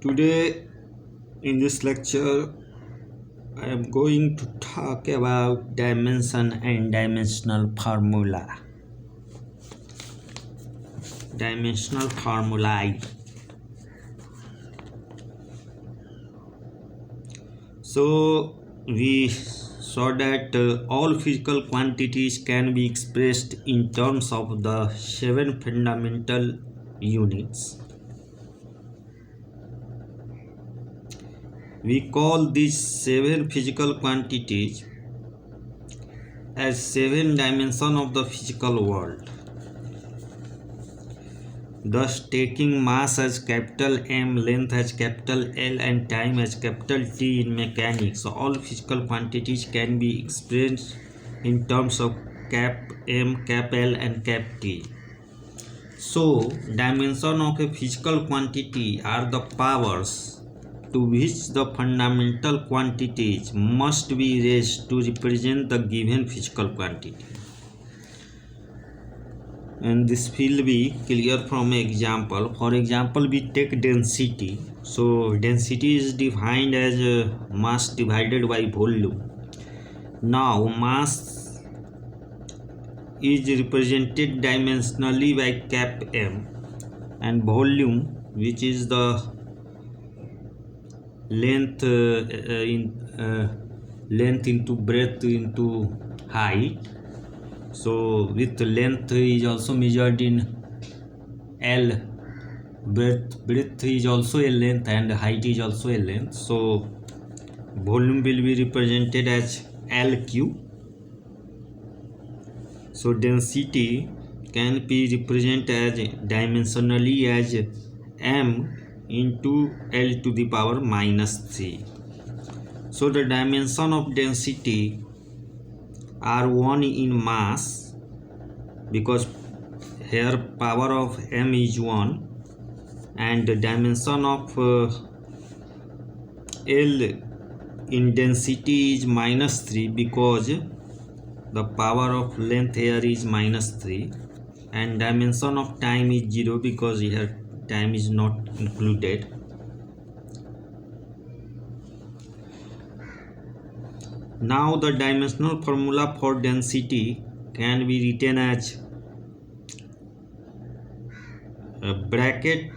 Today, in this lecture, I am going to talk about dimension and dimensional formula. Dimensional formulae. So, we saw that all physical quantities can be expressed in terms of the 7 fundamental units. We call these 7 physical quantities as 7 dimensions of the physical world. Thus, taking mass as capital M, length as capital L, and time as capital T in mechanics, all physical quantities can be expressed in terms of cap M, cap L, and cap T. So, dimension of a physical quantity are the powers to which the fundamental quantities must be raised to represent the given physical quantity. And this will be clear from an example. For example, we take density. So density is defined as mass divided by volume. Now mass is represented dimensionally by cap M, and volume, which is the length length into breadth into height. So with length is also measured in L, breadth is also a length, and height is also a length. So volume will be represented as LQ. So density can be represented as dimensionally as M into L to the power minus 3. So the dimension of density are 1 in mass, because here power of M is 1, and the dimension of L in density is minus 3, because the power of length here is minus 3, and dimension of time is 0, because here time is not included. Now the dimensional formula for density can be written as bracket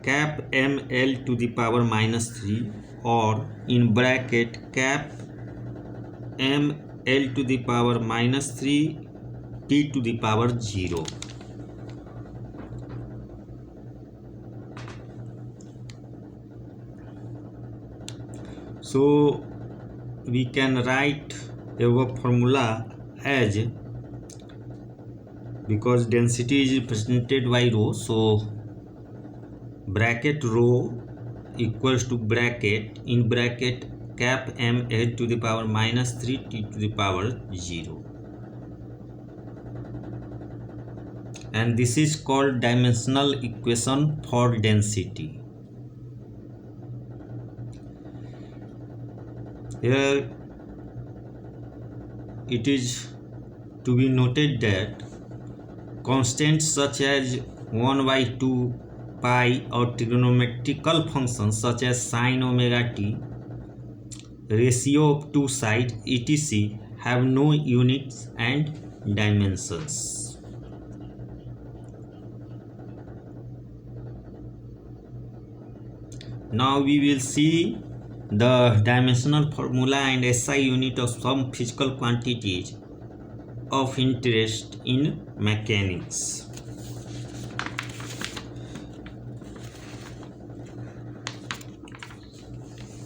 cap ml to the power minus 3, or in bracket cap ml to the power minus 3 t to the power 0. So we can write our formula as, because density is represented by rho, so bracket rho equals to bracket in bracket cap m l to the power minus 3 t to the power 0, and this is called dimensional equation for density. Here it is to be noted that constants such as 1 by 2 pi or trigonometrical functions such as sine omega t, ratio of two sides, etc. have no units and dimensions. Now we will see the dimensional formula and SI unit of some physical quantities of interest in mechanics.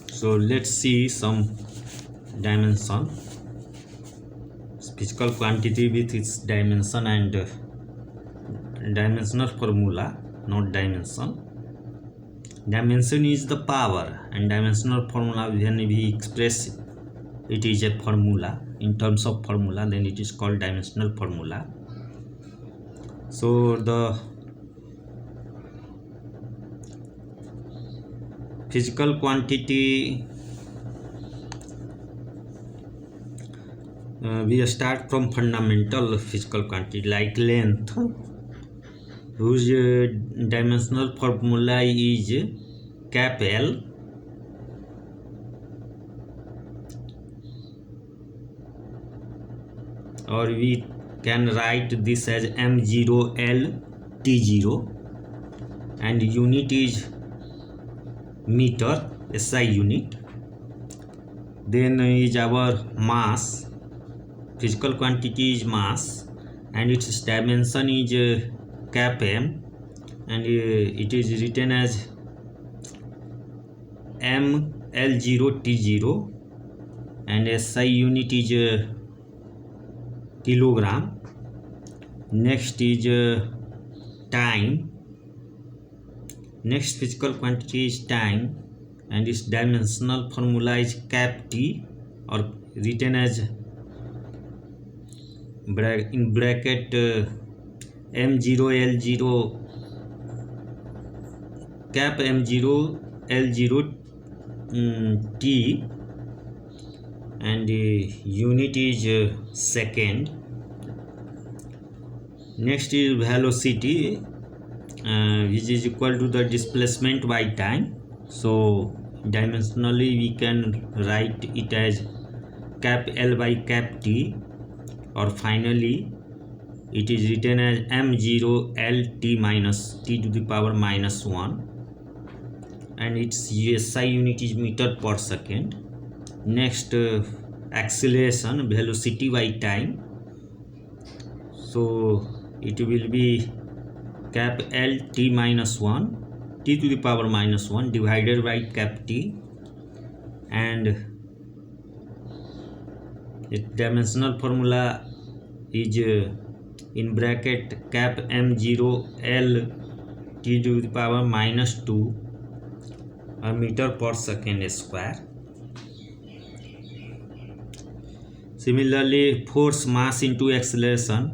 So let's see some dimension, physical quantity with its dimension and dimensional formula, not dimension. Dimension is the power, and dimensional formula, when we express it is a formula in terms of formula, then it is called dimensional formula. So the physical quantity, we start from fundamental physical quantity like length. whose dimensional formula is cap L, or we can write this as M0L T0, and unit is meter, SI unit. Then is our mass, physical quantity is mass, and its dimension is cap M, and it is written as ML0 T0, and SI unit is kilogram. Next is time. Next physical quantity is time, and its dimensional formula is cap T, or written as in bracket M0L0 cap M0L0 T, and unit is second. Next is velocity, which is equal to the displacement by time. So dimensionally we can write it as cap L by cap T, or finally it is written as M0L T minus T to the power minus 1, and its SI unit is meter per second. Next acceleration, velocity by time, so it will be cap L T minus 1 T to the power minus 1 divided by cap T, and its dimensional formula is in bracket cap M0L T to the power minus 2 meter per second square. Similarly, force, mass into acceleration,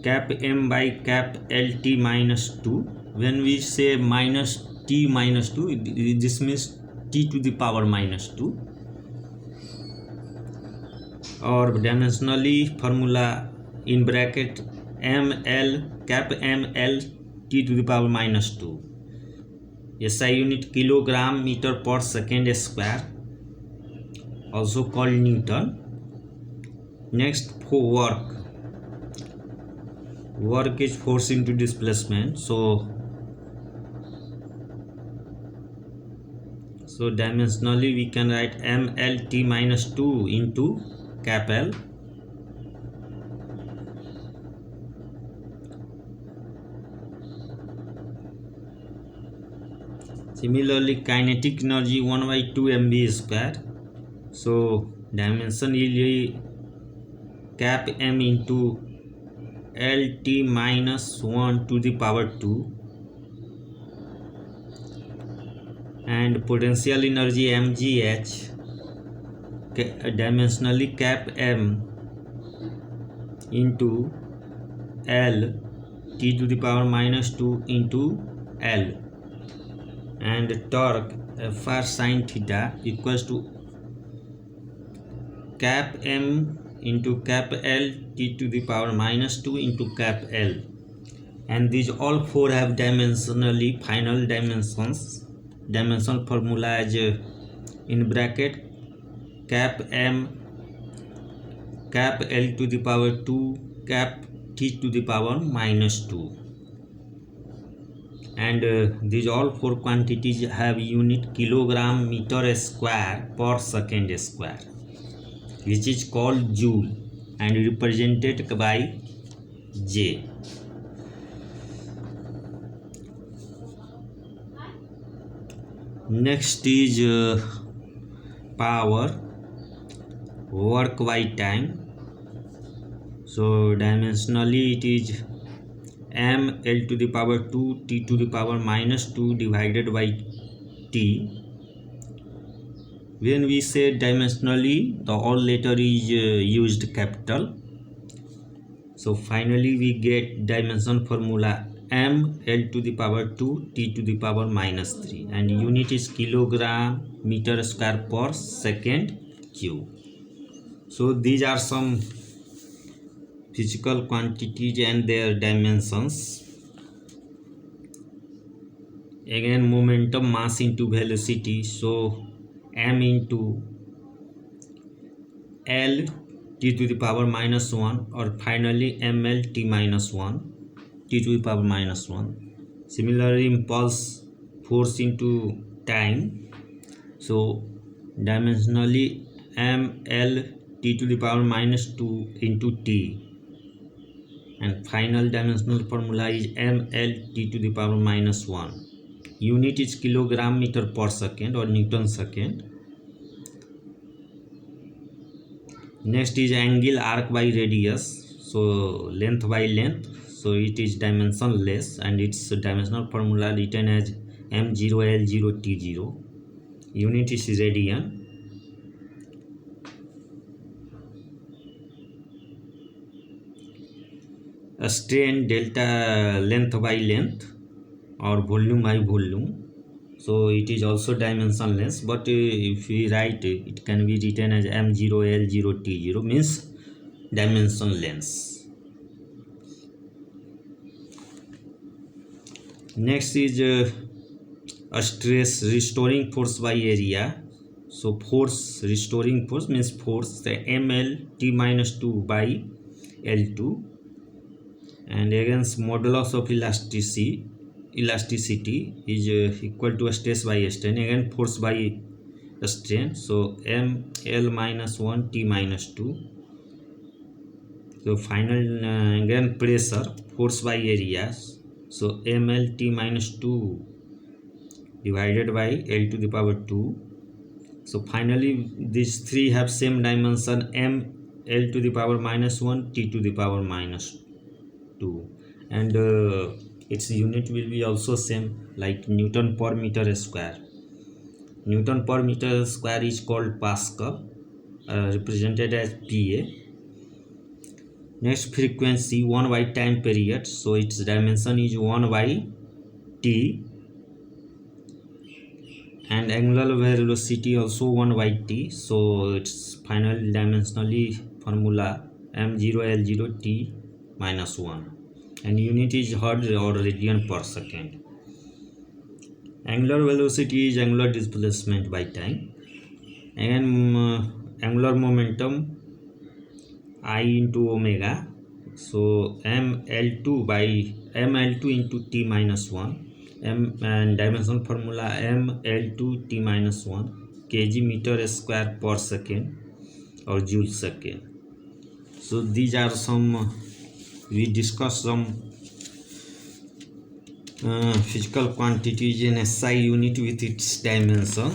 cap M by cap L T minus 2. When we say minus T minus 2, this means T to the power minus 2. Or dimensionally formula in bracket ML cap ML T to the power minus 2. SI unit kilogram meter per second square, also called Newton. Next, for work is force into displacement. So dimensionally we can write MLT minus 2 into cap L. Similarly, kinetic energy 1 by 2 mv square. So dimension is cap M into LT minus 1 to the power 2, and potential energy mgh, dimensionally cap M into L T to the power minus 2 into L, and torque Fr sin theta equals to cap M into cap L T to the power minus 2 into cap L, and these all four have dimensionally final dimensions. Dimensional formula is in bracket cap M cap L to the power 2 cap T to the power minus 2, and these all four quantities have unit kilogram meter square per second square, which is called joule and represented by J. Next is power, work by time. So dimensionally it is M L to the power 2 T to the power minus 2 divided by T. When we say dimensionally, the all letter is used capital. So finally we get dimension formula M L to the power 2 T to the power minus 3, and unit is kilogram meter square per second cube. So these are some physical quantities and their dimensions. Again, momentum, mass into velocity, so m into L t to the power minus 1, or finally ml t minus 1 t to the power minus 1. Similarly, impulse force into time, so dimensionally ml t to the power minus 2 into t, and final dimensional formula is ml t to the power minus 1. Unit is kilogram meter per second or Newton second. Next is angle arc by radius, so length by length, so it is dimensionless and its dimensional formula written as m0l0t0. Unit is radian. A strain delta length by length or volume by volume, so it is also dimensionless, but if we write it can be written as m0l0t0, means dimensionless. Next is a stress restoring force by area. So force restoring force means force, the ml t minus 2 by L2, and against modulus of elasticity is equal to a stress by strain, again force by strain, so ml minus 1 t minus 2. So final again pressure, force by area, so ml t minus 2 divided by L to the power 2. So finally these three have same dimension, m L to the power minus 1 t to the power minus 2, and its unit will be also same like Newton per meter square. Newton per meter square is called Pascal, represented as PA. Next, frequency 1 by time period, so its dimension is 1 by t, and angular velocity also 1 by t, so its final dimensionally formula m0l0t minus 1, and unit is hertz or radian per second. Angular velocity is angular displacement by time, and angular momentum I into omega, so ml2 by ml2 into t minus 1, and dimensional formula ml2 t minus 1 kg meter square per second or joule second. So these are some, we discussed some physical quantities in SI unit with its dimension.